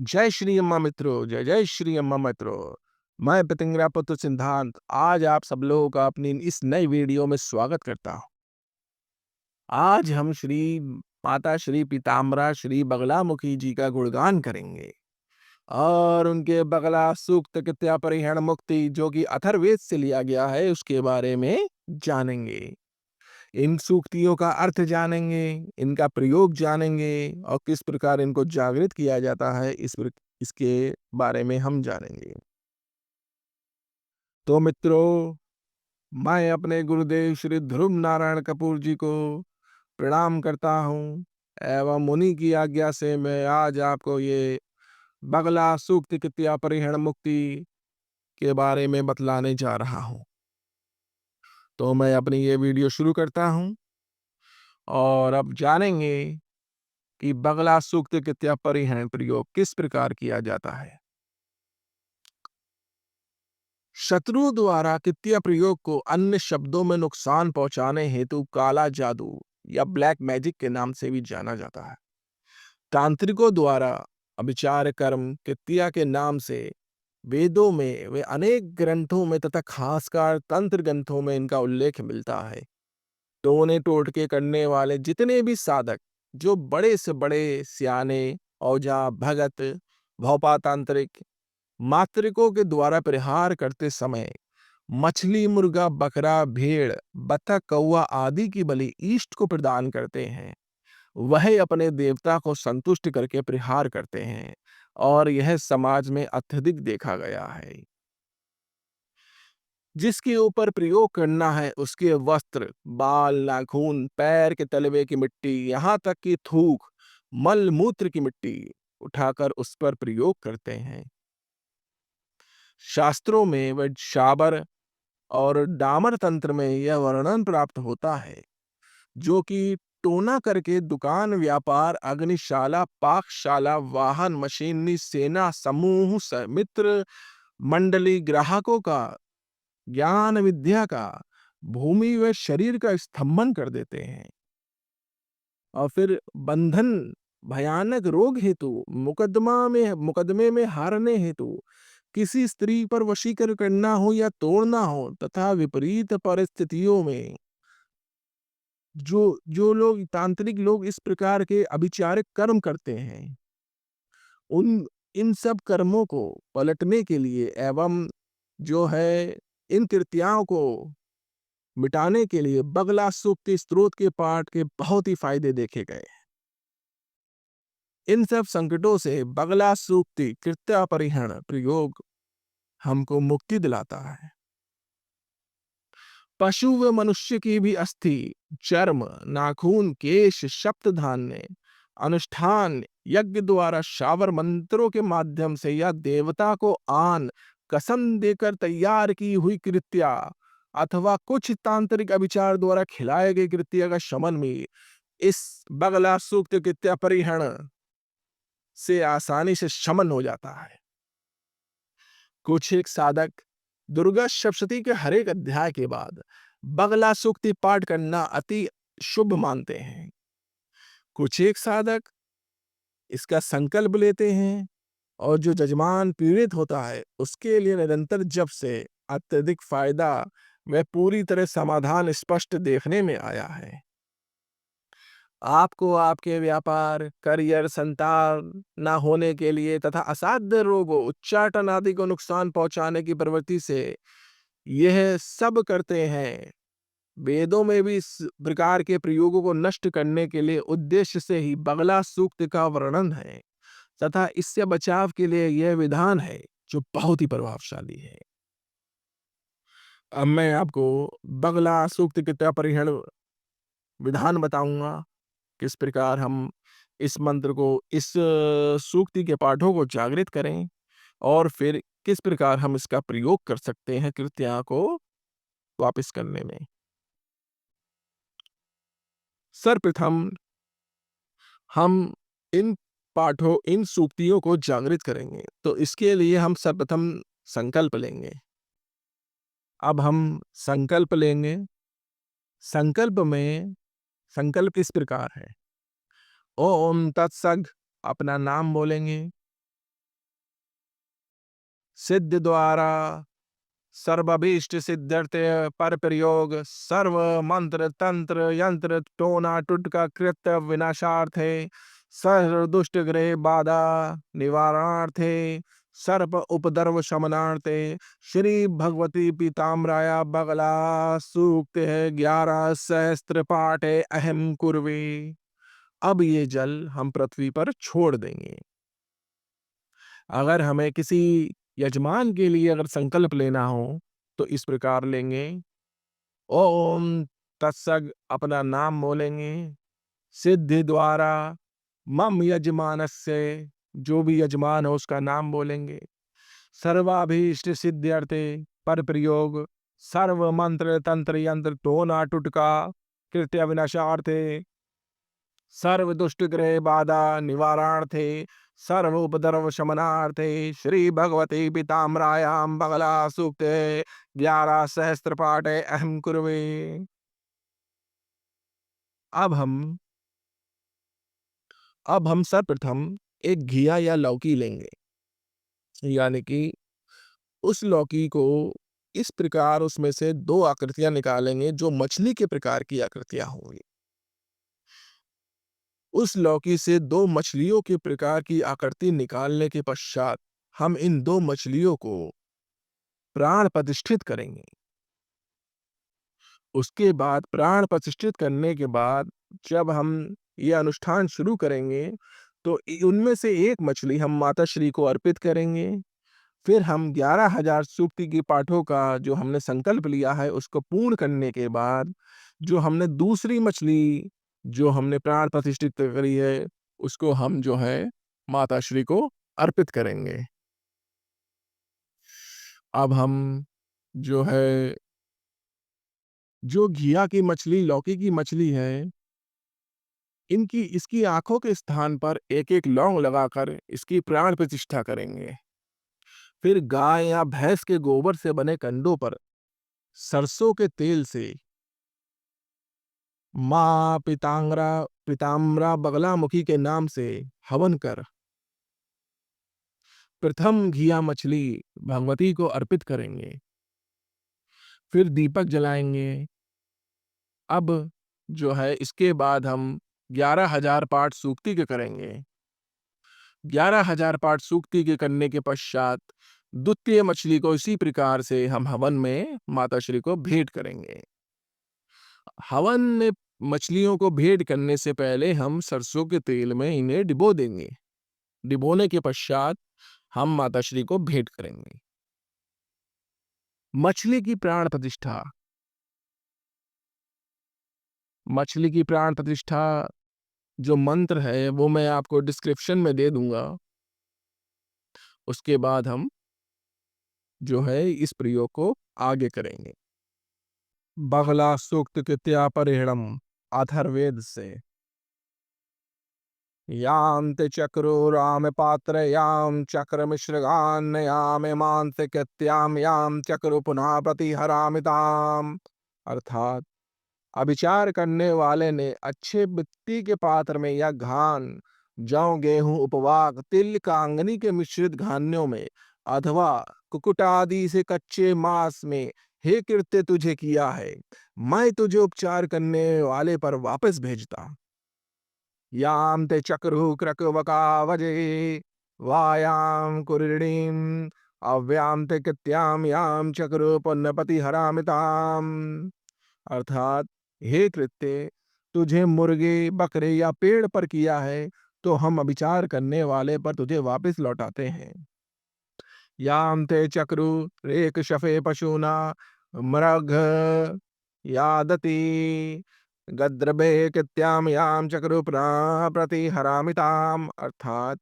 जय श्री अम्मा मित्रों, जय जय श्री अम्मा मित्रों। मैं पतंगरा पुत्र सिद्धांत आज आप सब लोगों का अपनी इस नई वीडियो में स्वागत करता हूँ। आज हम श्री माता श्री पीताम्बरा श्री बगलामुखी जी का गुणगान करेंगे और उनके बगला सूक्त कित्या परिहरण मुक्ति जो कि अथर्ववेद से लिया गया है उसके बारे में जानेंगे। इन सूक्तियों का अर्थ जानेंगे, इनका प्रयोग जानेंगे और किस प्रकार इनको जागृत किया जाता है इसके बारे में हम जानेंगे। तो मित्रों, मैं अपने गुरुदेव श्री ध्रुव नारायण कपूर जी को प्रणाम करता हूँ एवं उन्हीं की आज्ञा से मैं आज आपको ये बगला सूक्त कित्या परिहरण मुक्ति के बारे में बतलाने जा रहा हूँ। तो मैं अपनी ये वीडियो शुरू करता हूँ और अब जानेंगे कि बगला सूक्त कित्या परिहरण प्रयोग किस प्रकार किया जाता है। शत्रु द्वारा कित्या प्रयोग को अन्य शब्दों में नुकसान पहुंचाने हेतु काला जादू या ब्लैक मैजिक के नाम से भी जाना जाता है। तांत्रिकों द्वारा अभिचार कर्म कित्या के नाम से वेदों में वे अनेक ग्रंथों में तथा खासकर तंत्र ग्रंथों में इनका उल्लेख मिलता है। टोने टोटके करने वाले जितने भी साधक जो बड़े से बड़े सियाने औजा भगत भौपातांत्रिक मात्रिकों के द्वारा प्रहार करते समय मछली मुर्गा बकरा भेड़ बतख कौवा आदि की बलि ईष्ट को प्रदान करते हैं, वह अपने देवता को संतुष्ट करके प्रहार करते हैं और यह समाज में अत्यधिक देखा गया है। जिसके ऊपर प्रयोग करना है उसके वस्त्र बाल नाखून पैर के तलवे की मिट्टी यहाँ तक कि थूक मल मूत्र की मिट्टी उठाकर उस पर प्रयोग करते हैं। शास्त्रों में व शाबर और डामर तंत्र में यह वर्णन प्राप्त होता है जो कि टोना करके दुकान व्यापार अग्निशाला पाकशाला वाहन मशीनरी सेना समूह मित्र मंडली ग्राहकों का ज्ञान विद्या का भूमि व शरीर का स्तंभन कर देते हैं और फिर बंधन भयानक रोग हेतु मुकदमे में हारने हेतु किसी स्त्री पर वशीकरण करना हो या तोड़ना हो तथा विपरीत परिस्थितियों में जो जो लोग तांत्रिक लोग इस प्रकार के अभिचारिक कर्म करते हैं उन इन सब कर्मों को पलटने के लिए एवं जो है इन कृत्याओं को मिटाने के लिए बगला सूक्त स्त्रोत के पाठ के बहुत ही फायदे देखे गए। इन सब संकटों से बगला सूक्ति कृत्या परिहरण प्रयोग हमको मुक्ति दिलाता है। पशु व मनुष्य की भी अस्थि चर्म नाखून केश शब्द धान्य अनुष्ठान यज्ञ द्वारा शावर मंत्रों के माध्यम से या देवता को आन कसम देकर तैयार की हुई कृत्या अथवा कुछ तांत्रिक अभिचार द्वारा खिलाए गए कृत्या का शमन भी इस बगला सूक्त कृत्या परिहरण से आसानी से शमन हो जाता है। कुछ एक साधक दुर्गा सप्तशती के हर एक अध्याय के बाद बगला सूक्ति पाठ करना अति शुभ मानते हैं। कुछ एक साधक इसका संकल्प लेते हैं और जो जजमान पीड़ित होता है उसके लिए निरंतर जप से अत्यधिक फायदा व पूरी तरह समाधान स्पष्ट देखने में आया है। आपको आपके व्यापार करियर संतान न होने के लिए तथा असाध्य रोगों उच्चाटन आदि को नुकसान पहुंचाने की प्रवृत्ति से यह सब करते हैं। वेदों में भी इस प्रकार के प्रयोगों को नष्ट करने के लिए उद्देश्य से ही बगला सूक्त का वर्णन है तथा इससे बचाव के लिए यह विधान है जो बहुत ही प्रभावशाली है। अब मैं आपको बगला सूक्त के परिहरण विधान बताऊंगा किस प्रकार हम इस मंत्र को इस सूक्ति के पाठों को जागृत करें और फिर किस प्रकार हम इसका प्रयोग कर सकते हैं कृत्या को वापस करने में। सर्वप्रथम हम इन इन सूक्तियों को जागृत करेंगे तो इसके लिए हम सर्वप्रथम संकल्प लेंगे। अब हम संकल्प लेंगे। संकल्प इस प्रकार है। ओम तत्सग अपना नाम बोलेंगे। सिद्ध द्वारा सर्वभीष्ट सिद्ध्यर्थे पर प्रयोग सर्व मंत्र तंत्र यंत्र टोना टुटका कृत्य विनाशार्थे सर्व दुष्ट ग्रह बाधा निवारणार्थे सर्प उपद्रव शमनार्थे श्री भगवती पीताम्बराया बगला सूक्त है 11 सहस्त्र पाठ है अहम कुर्वे। अब ये जल हम पृथ्वी पर छोड़ देंगे। अगर हमें किसी यजमान के लिए अगर संकल्प लेना हो तो इस प्रकार लेंगे। ओम तत्सग अपना नाम बोलेंगे। सिद्धि द्वारा मम यजमानस्य जो भी यजमान हो उसका नाम बोलेंगे। सर्वाभीष्ट सिद्ध्यर्थे पर प्रयोग सर्व मंत्र तंत्र यंत्र टोना टुटका कृत्य विनाशार्थे सर्व दुष्ट ग्रह बाधा निवारणार्थे सर्व उपद्रव शमनार्थे श्री भगवती पीताम्बरायाम बगला सूक्त 11 सहस्त्र पाठ अहम कुर्वे। अब हम सर्वप्रथम एक घिया या लौकी लेंगे, यानी कि उस लौकी को इस प्रकार उसमें से 2 आकृतियां निकालेंगे जो मछली के प्रकार की आकृतियां होंगी। उस लौकी से 2 मछलियों के प्रकार की आकृति निकालने के पश्चात हम इन 2 मछलियों को प्राण प्रतिष्ठित करेंगे। उसके बाद प्राण प्रतिष्ठित करने के बाद जब हम ये अनुष्ठान शुरू करेंगे तो उनमें से एक मछली हम माता श्री को अर्पित करेंगे। फिर हम 11,000 सूक्ति की पाठों का जो हमने संकल्प लिया है उसको पूर्ण करने के बाद जो हमने दूसरी मछली जो हमने प्राण प्रतिष्ठित करी है उसको हम जो है माता श्री को अर्पित करेंगे। अब हम जो है जो घिया की मछली लौकी की मछली है इसकी आंखों के स्थान पर एक एक लौंग लगाकर इसकी प्राण प्रतिष्ठा करेंगे। फिर गाय या भैंस के गोबर से बने कंडों पर सरसों के तेल से माँ पीताम्बरा बगलामुखी के नाम से हवन कर प्रथम घिया मछली भगवती को अर्पित करेंगे। फिर दीपक जलाएंगे। अब जो है इसके बाद हम 11,000 पाठ सूक्ति के करेंगे। 11,000 पाठ सूक्ति के करने के पश्चात द्वितीय मछली को इसी प्रकार से हम हवन में माता श्री को भेंट करेंगे। हवन में मछलियों को भेंट करने से पहले हम सरसों के तेल में इन्हें डिबो देंगे। डिबोने के पश्चात हम माता श्री को भेंट करेंगे। मछली की प्राण प्रतिष्ठा। मछली की प्राण प्रतिष्ठा जो मंत्र है वो मैं आपको डिस्क्रिप्शन में दे दूंगा। उसके बाद हम जो है इस प्रयोग को आगे करेंगे। बगला सूक्त कृत्या परिहृणम अथर्ववेद से याम ते चक्रो राम पात्र याम चक्र मिश्रगान याम मांस कृत्याम याम चक्रो पुनः प्रतिहरामिताम। अर्थात अभिचार करने वाले ने अच्छे मिट्टी के पात्र में या घान जौ गेहूं उपवाक तिल कांगनी के मिश्रित धान्यों में अथवा कुकुट आदि से कच्चे मांस में हे कृत्य तुझे किया है, मैं तुझे उपचार करने वाले पर वापस भेजता। याम ते चक्रु क्रकवका वजे वायाम कुरिणीम अव्याम ते कृत्याम याम चक्रु पुण्यपति हरामिताम। अर्थात हे कृत्य तुझे मुर्गे बकरे या पेड़ पर किया है तो हम अभिचार करने वाले पर तुझे वापस लौटाते हैं। याम ते चक्रु रेक शफे पशुना मृग यादति गद्रभे कृत्याम याम चक्रु प्रति हरामिताम। अर्थात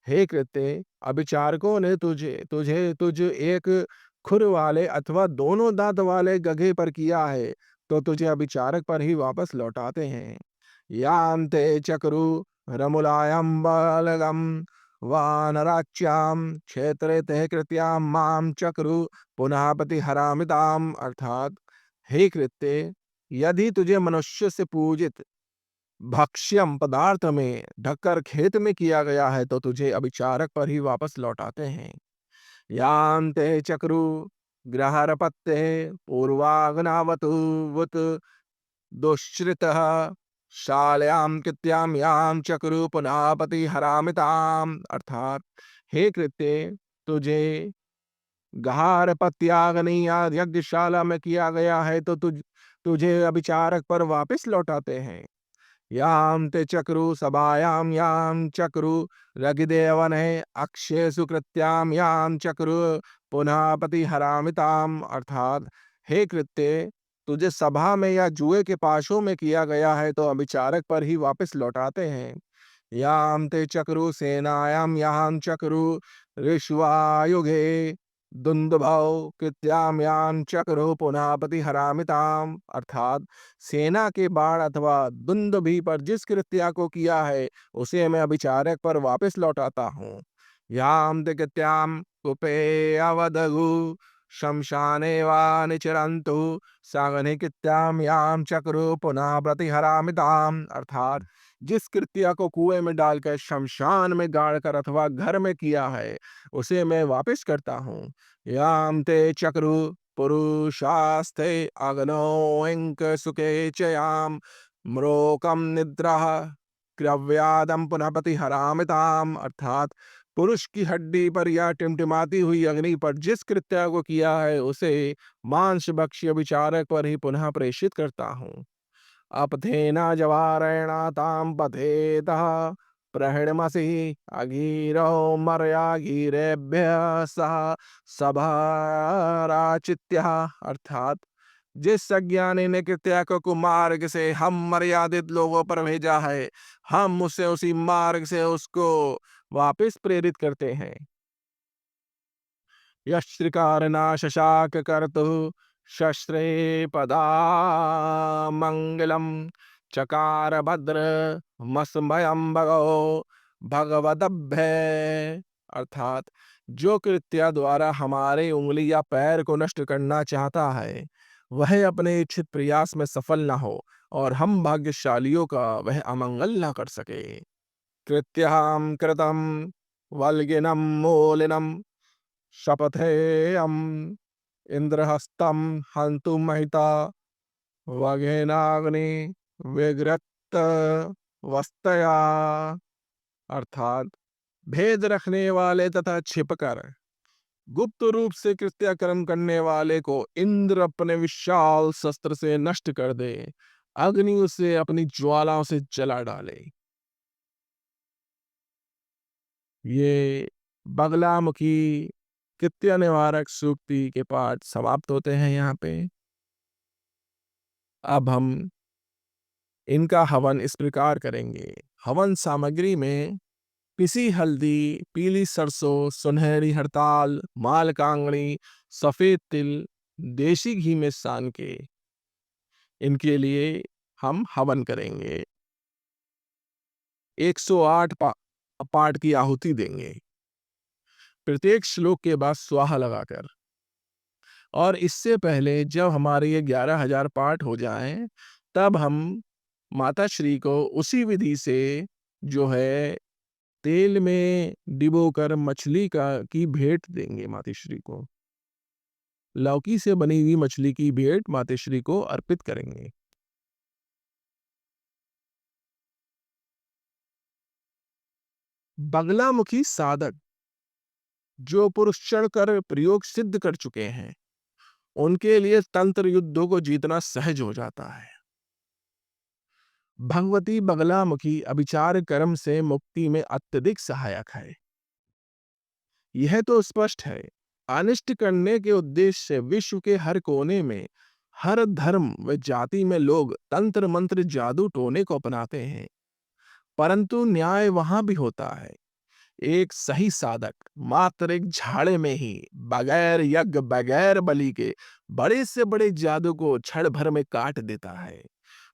हे कृत्य अभिचारकों ने तुझ एक खुर वाले अथवा दोनों दांत वाले गधे पर किया है तो तुझे अभिचारक पर ही वापस लौटाते हैं। याम ते चक्रु रमुलायम बलगम वानराच्याम क्षेत्रे ते कृत्याम माम चक्रु पुनः पति हरामिताम। अर्थात हे कृत्य यदि तुझे मनुष्य से पूजित भक्ष्यम पदार्थ में ढककर खेत में किया गया है तो तुझे अभिचारक पर ही वापस लौटाते हैं। यान्ते चक्रु ग्रहरपत्ते पूर्वाग्नावतुवत् दुश्रितः शाल्याम कृत्याम याम चक्रु पुनः पति हरामिताम। अर्थात हे कृत्य, तुझे गहार पत्याग्नि या यज्ञशाला में किया गया है तो तुझे अभिचारक पर वापस लौटाते हैं। याम ते चक्रु सभायाम याम चक्रु रगिदेवन है अक्षय सुकृत्याम याम चक्रु पुनः पति हरामिताम। अर्थात हे कृत्य, तुझे सभा में या जुए के पाशों में किया गया है तो अभिचारक पर ही वापस लौटाते हैं। याम ते चक्रु सेनायाम याम चक्रु ऋष्वायुगे दुंदुभौ कृत्याम याम चक्रु पुनः पति हरामिताम। अर्थात सेना के बाण अथवा दुंदुभि पर जिस कृत्या को किया है उसे मैं अभिचारक पर वापस लौटाता हूँ। याम ते कृत्याम कुपे अवदगु शमशाने वा निचरन्तु सागने कृत्याम याम चक्रु पुनः प्रति हरामिताम। अर्थात जिस कृत्या को कुएं में डालकर शमशान में गाड़कर अथवा घर में किया है उसे मैं वापस करता हूँ। याम ते चक्रु पुरुषास्ते अग्नो इंक सुके चयाम म्रोकम निद्रा क्रव्यादम पुनः पति हरामिताम। अर्थात पुरुष की हड्डी पर या टिमटिमाती हुई अग्नि पर जिस कृत्य को किया है उसे मांस भक्षी विचारक पर ही पुनः प्रेषित करता हूँ। अपथेना जवारेणा ताम पथेतः प्रहिणमसि अगीरो मर्यागीरेभ्य सह सभाराचित्य। अर्थात जिस अज्ञानी ने कृत्या को कुमार्ग से हम मर्यादित लोगों पर भेजा है, हम उसे उसी मार्ग से उसको वापस प्रेरित करते हैं। यश्रिकारनाशशाक कर्तु शस्त्रे पदा मंगलम चकार भद्र मस्मयम भगो भगवदभ्य। अर्थात जो कृत्या द्वारा हमारे उंगली या पैर को नष्ट करना चाहता है वह अपने इच्छित प्रयास में सफल न हो और हम भाग्यशालियों का वह अमंगल न कर सके। कृत्यहम कृतम वल्गिनम मूलिनम शपथेयम इंद्रहस्तम हंतु महिता वघेनाग्नि विग्रत वस्तया। अर्थात भेद रखने वाले तथा छिपकर गुप्त रूप से कृत्याक्रम करने वाले को इंद्र अपने विशाल शस्त्र से नष्ट कर दे, अग्नि उसे अपनी ज्वालाओं से जला डाले। ये बगलामुखी कृत्य निवारक सूक्ति के पाठ समाप्त होते हैं यहाँ पे। अब हम इनका हवन इस प्रकार करेंगे। हवन सामग्री में पिसी हल्दी, पीली सरसों, सुनहरी हड़ताल, माल कांगड़ी, सफेद तिल, देशी घी में सान के इनके लिए हम हवन करेंगे। 108 पाठ की आहुति देंगे प्रत्येक श्लोक के बाद स्वाहा लगाकर। और इससे पहले जब हमारे ये 11,000 पाठ हो जाएं तब हम माता श्री को उसी विधि से जो है तेल में डिबोकर मछली का की भेंट देंगे। माता श्री को लौकी से बनी हुई मछली की भेंट माता श्री को अर्पित करेंगे। बगलामुखी साधक जो पुरुष चढ़कर प्रयोग सिद्ध कर चुके हैं उनके लिए तंत्र युद्धों को जीतना सहज हो जाता है। भगवती बगलामुखी अभिचार कर्म से मुक्ति में अत्यधिक सहायक है। यह तो स्पष्ट है। अनिष्ट करने के उद्देश्य से विश्व के हर कोने में हर धर्म व जाति में लोग तंत्र मंत्र जादू टोने को अपनाते हैं, परंतु न्याय वहां भी होता है। एक सही साधक मात्र एक झाड़े में ही बगैर यज्ञ बगैर बलि के बड़े से बड़े जादू को क्षण भर में काट देता है।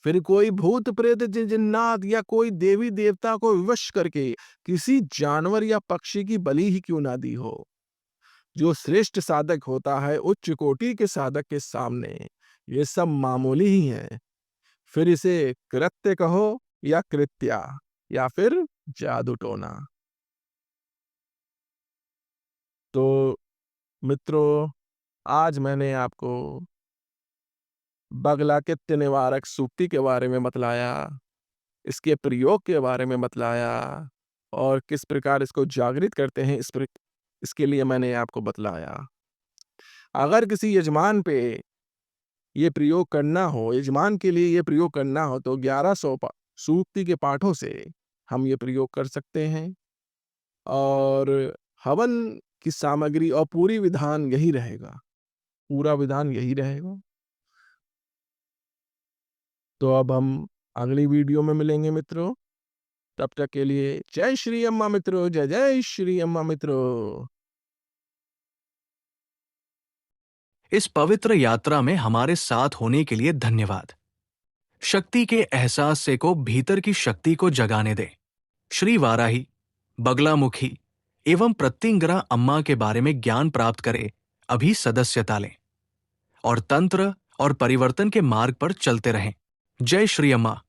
फिर कोई भूत प्रेत जिन्नात या कोई देवी देवता को विवश करके किसी जानवर या पक्षी की बलि ही क्यों ना दी हो। जो श्रेष्ठ साधक होता है उच्च कोटि के साधक के सामने ये सब मामूली ही है। फिर इसे कृत्य कहो या कृत्या या फिर जादू टोना। तो मित्रों, आज मैंने आपको बगलाकृत्य निवारक सूक्ति के बारे में बतलाया, इसके प्रयोग के बारे में बतलाया और किस प्रकार इसको जागृत करते हैं इसके लिए मैंने आपको बतलाया। अगर किसी यजमान पे ये प्रयोग करना हो, यजमान के लिए ये प्रयोग करना हो तो 1100 सूक्ति के पाठों से हम ये प्रयोग कर सकते हैं और हवन की सामग्री और पूरी विधान यही रहेगा, पूरा विधान यही रहेगा। तो अब हम अगली वीडियो में मिलेंगे मित्रों, तब तक के लिए जय श्री अम्मा मित्रों, जय जय श्री अम्मा मित्रों। इस पवित्र यात्रा में हमारे साथ होने के लिए धन्यवाद। शक्ति के एहसास से को भीतर की शक्ति को जगाने दे। श्री वाराही, बगलामुखी एवं प्रत्यंगरा अम्मा के बारे में ज्ञान प्राप्त करे, अभी सदस्यता लें और तंत्र और परिवर्तन के मार्ग पर चलते रहें। जय श्री अम्मा।